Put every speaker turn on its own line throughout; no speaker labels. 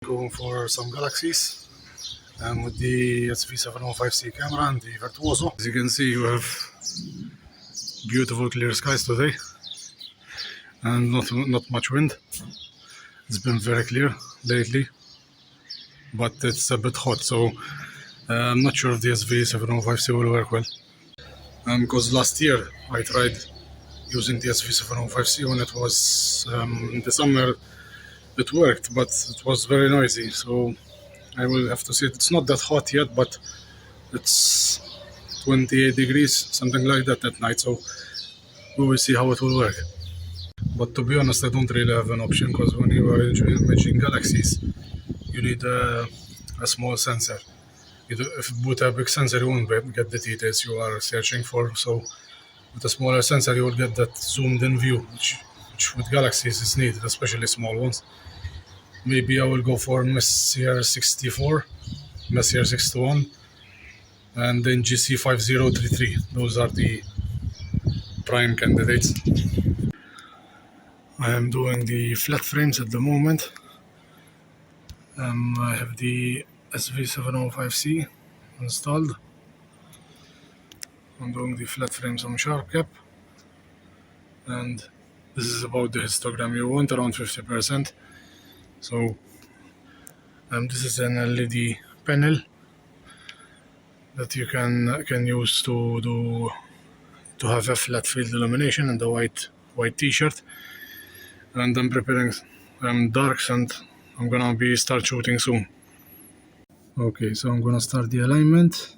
Going for some galaxies with the SV705C camera and the Virtuoso. As you can see, you have beautiful clear skies today and not much wind. It's been very clear lately, but it's a bit hot, so I'm not sure if the SV705C will work well. Because last year I tried using the SV705C when it was in the summer. It worked, but it was very noisy, so I will have to see. It's not that hot yet, but it's 28 degrees, something like that at night, so we will see how it will work. But to be honest, I don't really have an option, because when you are imaging galaxies, you need a small sensor. If you put a big sensor, you won't get the details you are searching for, so with a smaller sensor you will get that zoomed in view, which with galaxies is needed, especially small ones. Maybe I will go for Messier 64, Messier 61, and then GC 5033. Those are the prime candidates. I am doing the flat frames at the moment. I have the SV705C installed. I'm doing the flat frames on sharp cap, and this is about the histogram you want, around 50%. So this is an LED panel that you can use to have a flat field illumination and a white t-shirt. And I'm preparing darks, and I'm gonna start shooting soon. Okay, so I'm gonna start the alignment.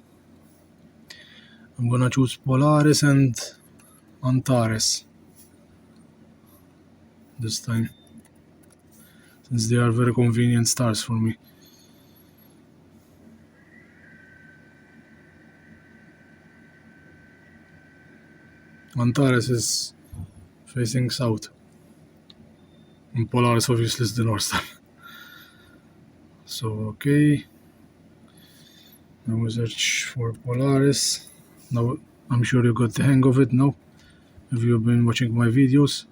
I'm gonna choose Polaris and Antares this time, since they are very convenient stars for me. Antares is facing south, and Polaris obviously is the north star. So okay, I will search for Polaris. Now I'm sure you got the hang of it now, if you've been watching my videos.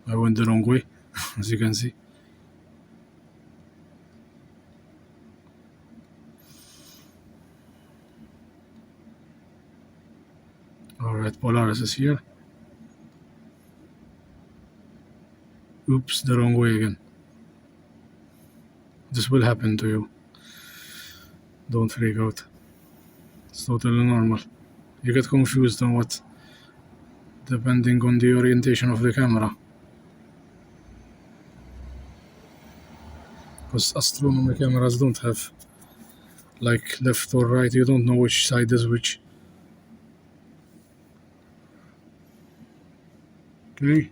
I went the wrong way, as you can see. Alright, Polaris is here. Oops, the wrong way again. This will happen to you. Don't freak out. It's totally normal. You get confused on what, depending on the orientation of the camera. Because astronomy cameras don't have like left or right, you don't know which side is which. Okay.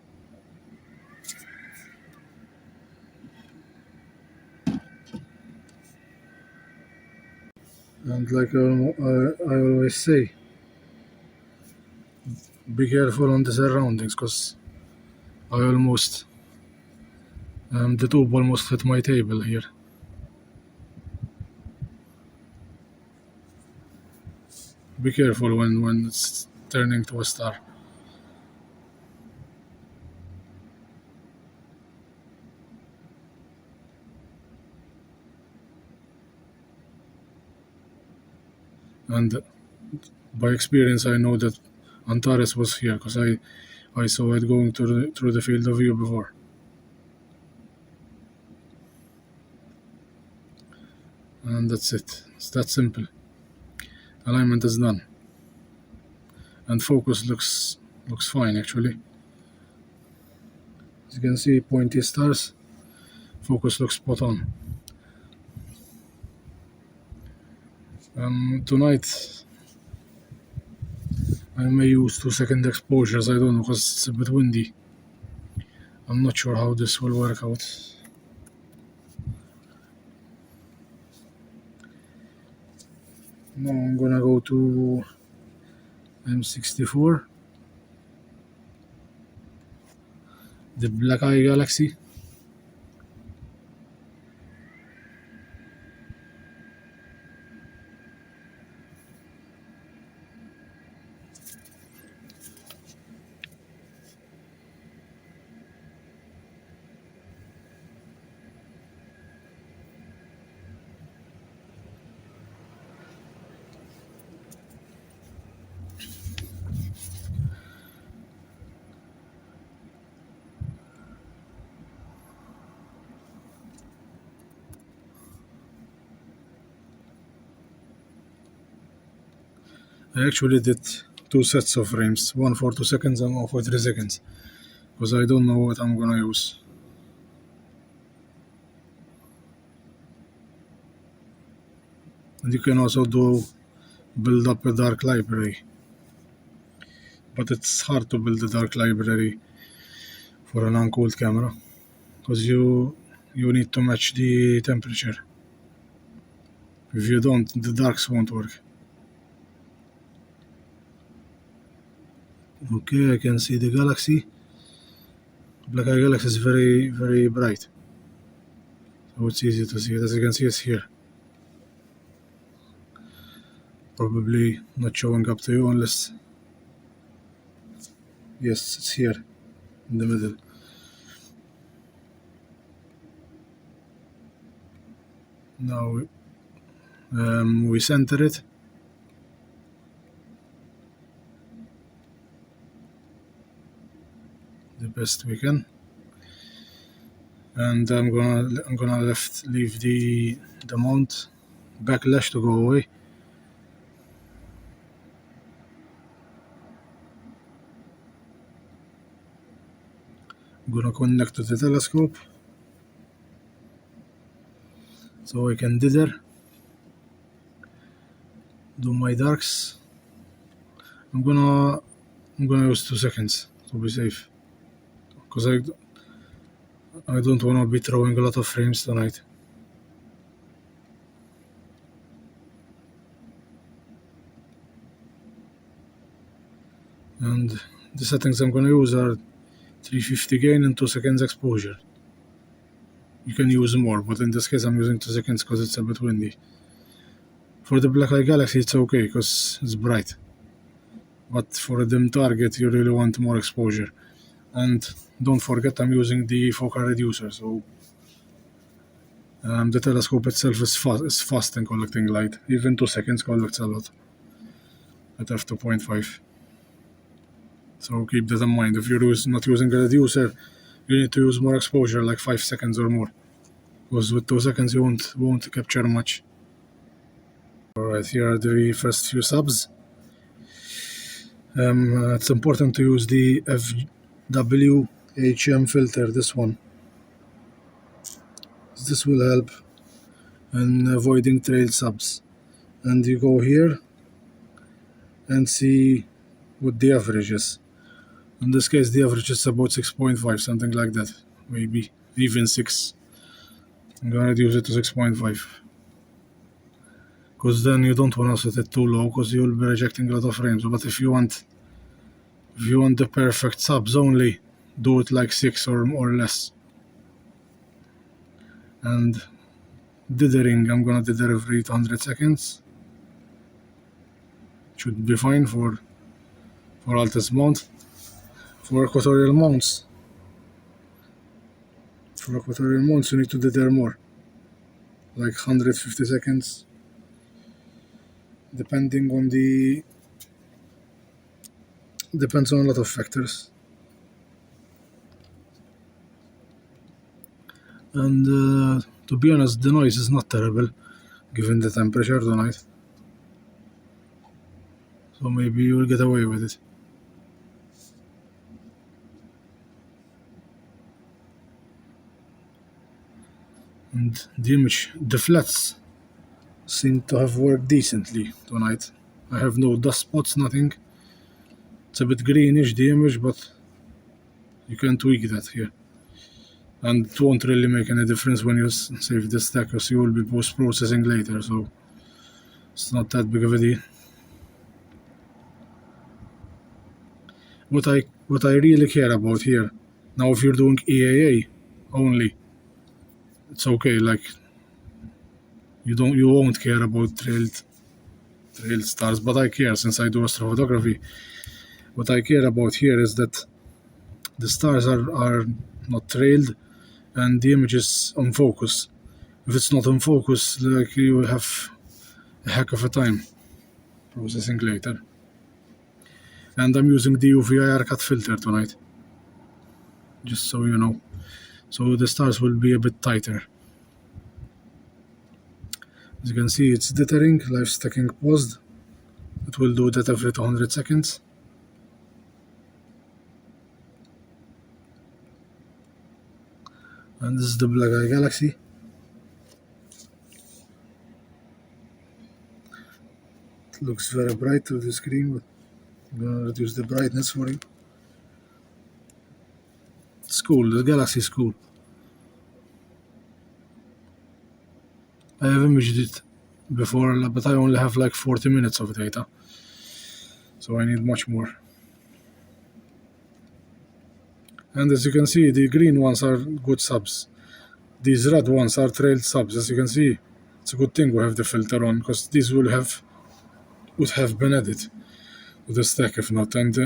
And like I always say, be careful on the surroundings, because I almost the tube almost hit my table here. Be careful when it's turning to a star. And by experience I know that Antares was here, because I saw it going through the field of view before. And that's it. It's that simple. Alignment is done, and focus looks fine actually. As you can see, pointy stars. Focus looks spot on. Tonight I may use 2-second exposures. I don't know, because it's a bit windy. I'm not sure how this will work out. Now I'm gonna go to M64, the Black Eye Galaxy. I actually did 2 sets of frames, one for 2 seconds and one for 3 seconds, because I don't know what I'm gonna use. And you can also build up a dark library, but it's hard to build a dark library for an uncooled camera, because you need to match the temperature. If you don't, the darks won't work. Okay, I can see the galaxy. Black Eye Galaxy is very, very bright, so it's easy to see it. As you can see, it's here. Probably not showing up to you unless... Yes, it's here in the middle. Now we center it. The best we can, and I'm gonna leave the mount backlash to go away. I'm gonna connect to the telescope so I can dither, do my darks. I'm gonna use 2 seconds to be safe, because I don't wanna be throwing a lot of frames tonight. And the settings I'm gonna use are 350 gain and 2 seconds exposure. You can use more, but in this case I'm using 2 seconds because it's a bit windy. For the Black Eye Galaxy it's okay because it's bright, but for a dim target you really want more exposure. And don't forget I'm using the focal reducer, so the telescope itself is fast in collecting light. Even 2 seconds collects a lot at f2.5. So keep that in mind. If you're not using a reducer, you need to use more exposure, like 5 seconds or more, because with 2 seconds you won't capture much. Alright, here are the first few subs. It's important to use the FWHM filter, this one. This will help in avoiding trail subs. And you go here and see what the average is. In this case the average is about 6.5, something like that, maybe even 6. I'm gonna reduce it to 6.5, because then you don't want to set it too low, because you'll be rejecting a lot of frames. But if you want the perfect subs only, do it like 6 or less. And dithering, I'm gonna dither every 200 seconds. Should be fine for Altus mount. For equatorial mounts, you need to dither more, like 150 seconds, depends on a lot of factors. And to be honest, the noise is not terrible given the temperature tonight, so maybe you will get away with it. And the flats seem to have worked decently tonight. I have no dust spots, nothing. It's a bit greenish, the image, but you can tweak that here. And it won't really make any difference when you save the stack, because you will be post-processing later, so it's not that big of a deal. What I really care about here, now if you're doing EAA only, it's okay, like you won't care about trailed stars, but I care since I do astrophotography. What I care about here is that the stars are not trailed and the image is on focus. If it's not on focus, like, you will have a heck of a time processing later. And I'm using the UV cut filter tonight, just so you know, so the stars will be a bit tighter. As you can see, it's dithering, live stacking paused. It will do that every 200 seconds. And this is the Black Eye Galaxy. It looks very bright through the screen, but I'm gonna reduce the brightness for you. It's cool, the Galaxy is cool. I have imaged it before, but I only have like 40 minutes of data, so I need much more. And as you can see, the green ones are good subs. These red ones are trailed subs. As you can see, it's a good thing we have the filter on, because these would have been added to the stack if not. And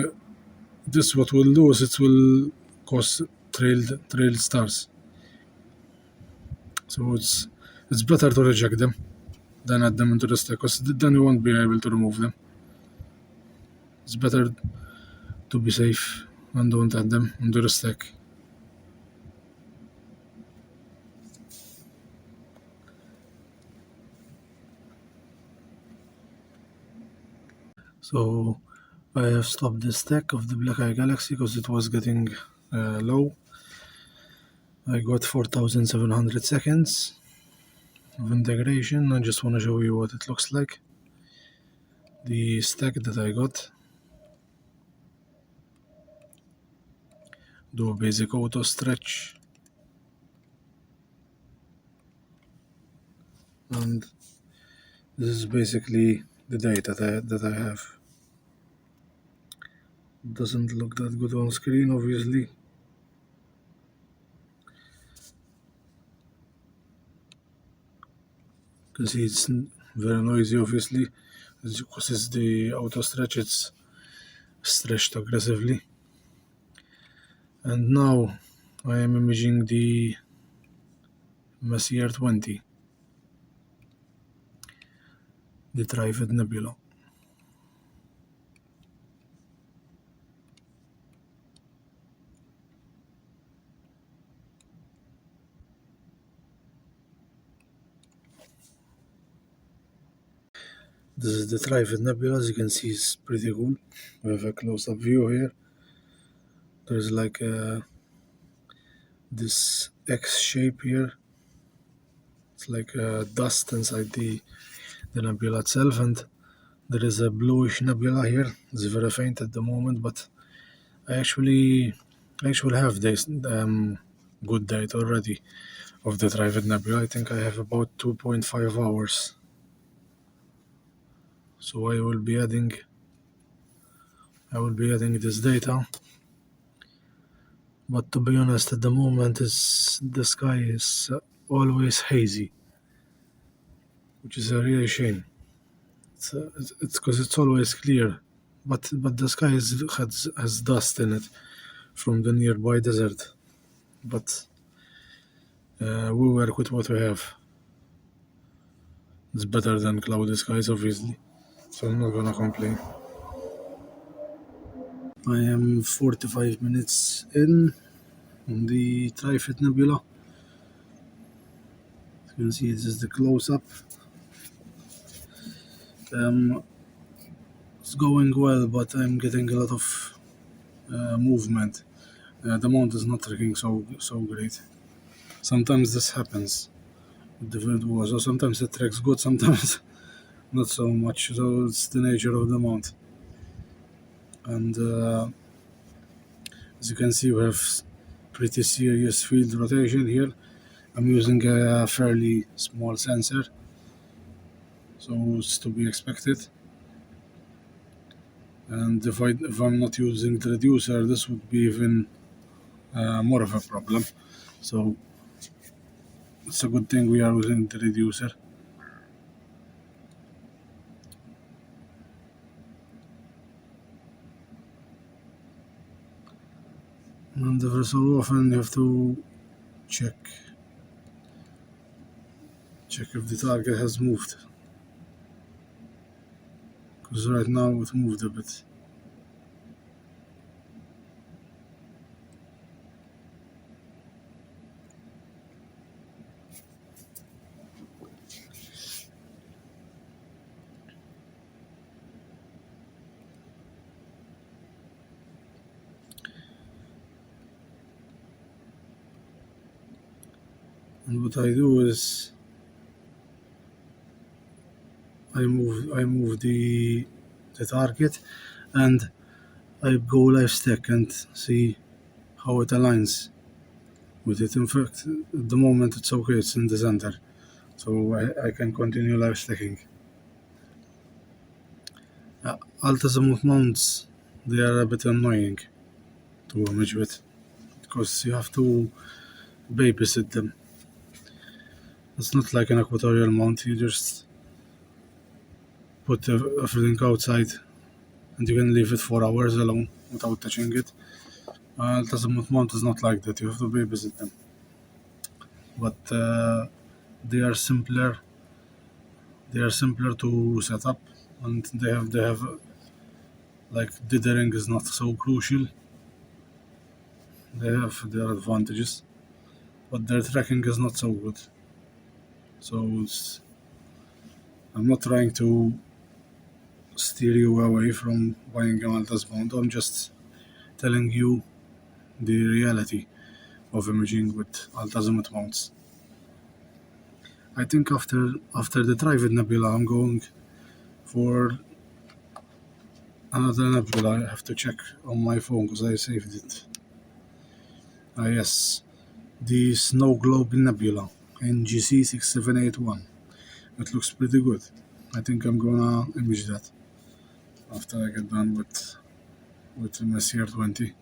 this what will do is it will cause trailed stars. So it's better to reject them than add them into the stack, because then you won't be able to remove them. It's better to be safe and don't add them into the stack. So I have stopped the stack of the Black Eye Galaxy because it was getting low. I got 4,700 seconds of integration. I just want to show you what it looks like. The stack that I got. Do a basic Autostretch. And this is basically the data that I have. It doesn't look that good on screen, obviously. You can see it's very noisy, obviously, because it's the Autostretch. It's stretched aggressively. And now I am imaging the Messier 20, the Trifid Nebula. This is the Trifid Nebula. As you can see, it's pretty cool. We have a close-up view here. There's like this X shape here. It's like dust inside the nebula itself, and there is a bluish nebula here. It's very faint at the moment, but I actually have this good data already of the Trifid Nebula. I think I have about 2.5 hours. So I will be adding this data. But to be honest, at the moment the sky is always hazy, which is a real shame. It's because it's always clear, but the sky has dust in it from the nearby desert. But we work with what we have. It's better than cloudy skies, obviously, so I'm not gonna complain. I am 45 minutes in on the Trifid Nebula. You can see this is the close-up. It's going well, but I'm getting a lot of movement. The mount is not tracking so great. Sometimes this happens with the virtuoso. Sometimes it tracks good, sometimes not so much. So it's the nature of the mount. And as you can see, we have pretty serious field rotation here. I'm using a fairly small sensor, so it's to be expected. And if I'm not using the reducer, this would be even more of a problem. So it's a good thing we are using the reducer. And every so often you have to check if the target has moved, because right now it moved a bit. And what I do is I move the target, and I go live stick and see how it aligns with it. In fact, at the moment it's okay, it's in the center, so I can continue live sticking. Alt-azimuth mounts, they are a bit annoying to image with, because you have to babysit them. It's not like an equatorial mount, you just put everything outside and you can leave it for hours alone without touching it. Alt-azimuth mount is not like that, you have to babysit them. But they are simpler to set up, and they have like dithering is not so crucial. They have their advantages, but their tracking is not so good. So I'm not trying to steer you away from buying an alt-azimuth mount. I'm just telling you the reality of imaging with alt-azimuth mounts. I think after the Trifid Nebula, I'm going for another nebula. I have to check on my phone because I saved it. Yes, the Snowglobe Nebula, NGC 6781. It looks pretty good. I think I'm gonna image that after I get done with Messier 20.